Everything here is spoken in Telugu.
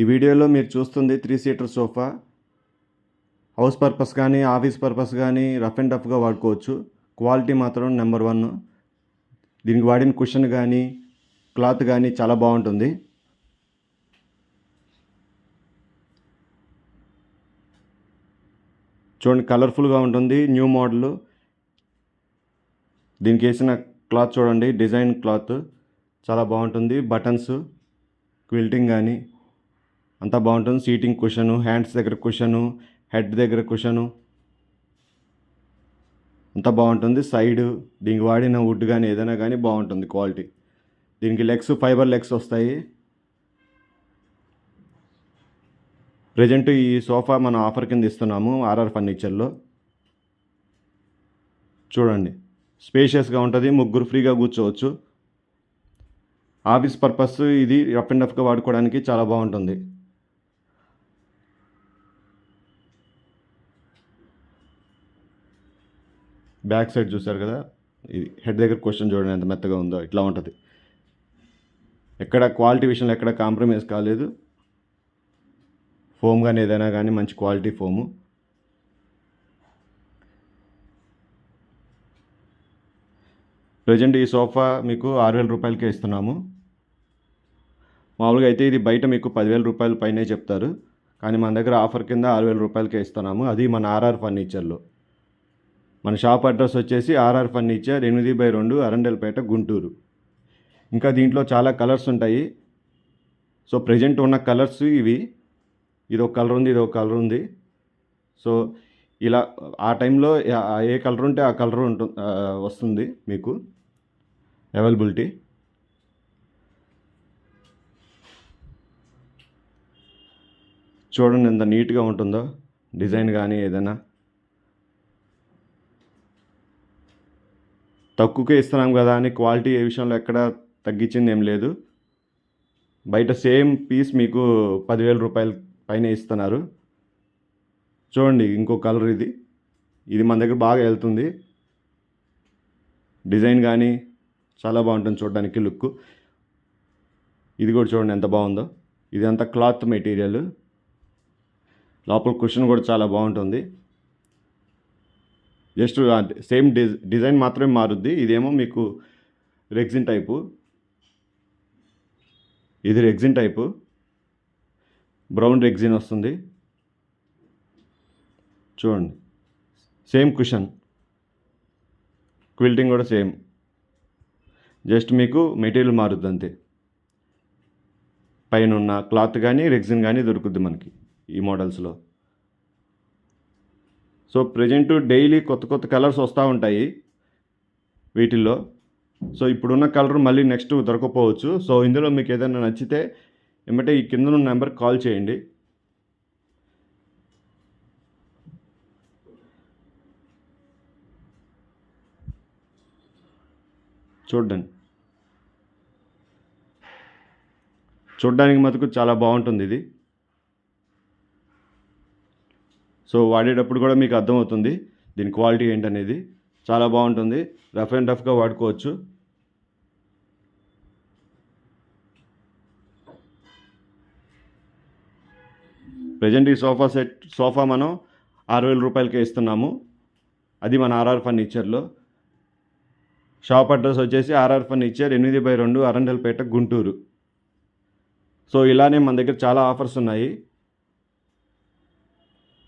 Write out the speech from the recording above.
ఈ వీడియోలో మీరు చూస్తుంది 3 సీటర్ సోఫా. హౌస్ పర్పస్ కానీ ఆఫీస్ పర్పస్ కానీ రఫ్ అండ్ టఫ్గా వాడుకోవచ్చు. క్వాలిటీ మాత్రం నెంబర్ 1. దీనికి వాడిన కుషన్ కానీ క్లాత్ కానీ చాలా బాగుంటుంది. చూడండి, కలర్ఫుల్గా ఉంటుంది. New model. దీనికి వేసిన క్లాత్ చూడండి, డిజైన్ క్లాత్ చాలా బాగుంటుంది. బటన్స్, క్విల్టింగ్ కానీ అంతా బాగుంటుంది. సీటింగ్ కుషను, హ్యాండ్స్ దగ్గర కుషను, హెడ్ దగ్గర కుషను అంతా బాగుంటుంది. సైడ్ దీనికి వాడిన వుడ్ కానీ ఏదైనా కానీ బాగుంటుంది క్వాలిటీ. దీనికి లెగ్స్ ఫైబర్ లెగ్స్ వస్తాయి. ప్రజెంట్ ఈ సోఫా మనం ఆఫర్ కింద ఇస్తున్నాము ఆర్ఆర్ ఫర్నిచర్లో. చూడండి, స్పేషియస్గా ఉంటుంది. ముగ్గురు ఫ్రీగా కూర్చోవచ్చు. ఆఫీస్ పర్పస్ ఇది రఫ్ అండ్ టఫ్గా వాడుకోవడానికి చాలా బాగుంటుంది. బ్యాక్ సైడ్ చూసారు కదా, ఇది హెడ్ దగ్గర క్వశ్చన్ చూడండి ఎంత మెత్తగా ఉందో. ఇట్లా ఉంటుంది. ఎక్కడ క్వాలిటీ విషయంలో ఎక్కడ కాంప్రమైజ్ కాలేదు. ఫోమ్ కానీ ఏదైనా కానీ మంచి క్వాలిటీ ఫోము. ప్రజెంట్ ఈ సోఫా మీకు 6,000 రూపాయలకే ఇస్తున్నాము. మామూలుగా అయితే ఇది బయట మీకు 10,000 రూపాయల పైనే చెప్తారు, కానీ మన దగ్గర ఆఫర్ కింద 6,000 రూపాయలకే ఇస్తున్నాము. అది మన ఆర్ఆర్ ఫర్నిచర్లో. మన షాప్ అడ్రస్ వచ్చేసి ఆర్ఆర్ ఫర్నిచర్, 8/2, అరండల్పేట, గుంటూరు. ఇంకా దీంట్లో చాలా కలర్స్ ఉంటాయి. సో ప్రజెంట్ ఉన్న కలర్స్ ఇవి. ఇదొక కలర్ ఉంది, ఇదొక కలర్ ఉంది. సో ఇలా ఆ టైంలో ఏ కలర్ ఉంటే ఆ కలర్ వస్తుంది మీకు అవైలబిలిటీ. చూడండి ఎంత నీట్గా ఉంటుందో డిజైన్ కానీ ఏదైనా. తక్కువకే ఇస్తున్నాం కదా అని క్వాలిటీ ఏ విషయంలో ఎక్కడ తగ్గించింది ఏం లేదు. బయట సేమ్ పీస్ మీకు 10,000 రూపాయల పైన ఇస్తున్నారు. చూడండి, ఇంకో కలర్ ఇది. ఇది మన దగ్గర బాగా వెళ్తుంది. డిజైన్ కానీ చాలా బాగుంటుంది చూడడానికి లుక్. ఇది కూడా చూడండి ఎంత బాగుందో. ఇది అంతా క్లాత్ మెటీరియల్. లోపల కుషన్ కూడా చాలా బాగుంటుంది. జస్ట్ సేమ్ డిజైన్ మాత్రమే మారుద్ది. ఇదేమో మీకు రెగ్జిన్ టైపు, ఇది రెగ్జిన్ టైపు. బ్రౌన్ రెగ్జిన్ వస్తుంది. చూడండి, సేమ్ కుషన్, క్విల్టింగ్ కూడా సేమ్. జస్ట్ మీకు మెటీరియల్ మారుద్ది అంతే. పైన ఉన్న క్లాత్ కానీ రెగ్జిన్ కానీ దొరుకుద్ది మనకి ఈ మోడల్స్లో. సో ప్రజెంట్ డైలీ కొత్త కొత్త కలర్స్ వస్తూ ఉంటాయి వీటిల్లో. సో ఇప్పుడున్న కలర్ మళ్ళీ నెక్స్ట్ దొరకపోవచ్చు. సో ఇందులో మీకు ఏదైనా నచ్చితే ఏమంటే ఈ కింద ఉన్న నెంబర్కి కాల్ చేయండి. చూడడానికి మటుకు చాలా బాగుంటుంది ఇది. సో వాడేటప్పుడు కూడా మీకు అర్థమవుతుంది దీని క్వాలిటీ ఏంటనేది. చాలా బాగుంటుంది. రఫ్ అండ్ టఫ్గా వాడుకోవచ్చు. ప్రజెంట్ ఈ సోఫా మనం 6,000 రూపాయలకే ఇస్తున్నాము. అది మన ఆర్ఆర్ ఫర్నిచర్లో. షాప్ అడ్రస్ వచ్చేసి RR furniture, 8/2, Arundelpet, Guntur. So ఇలానే మన దగ్గర చాలా ఆఫర్స్ ఉన్నాయి.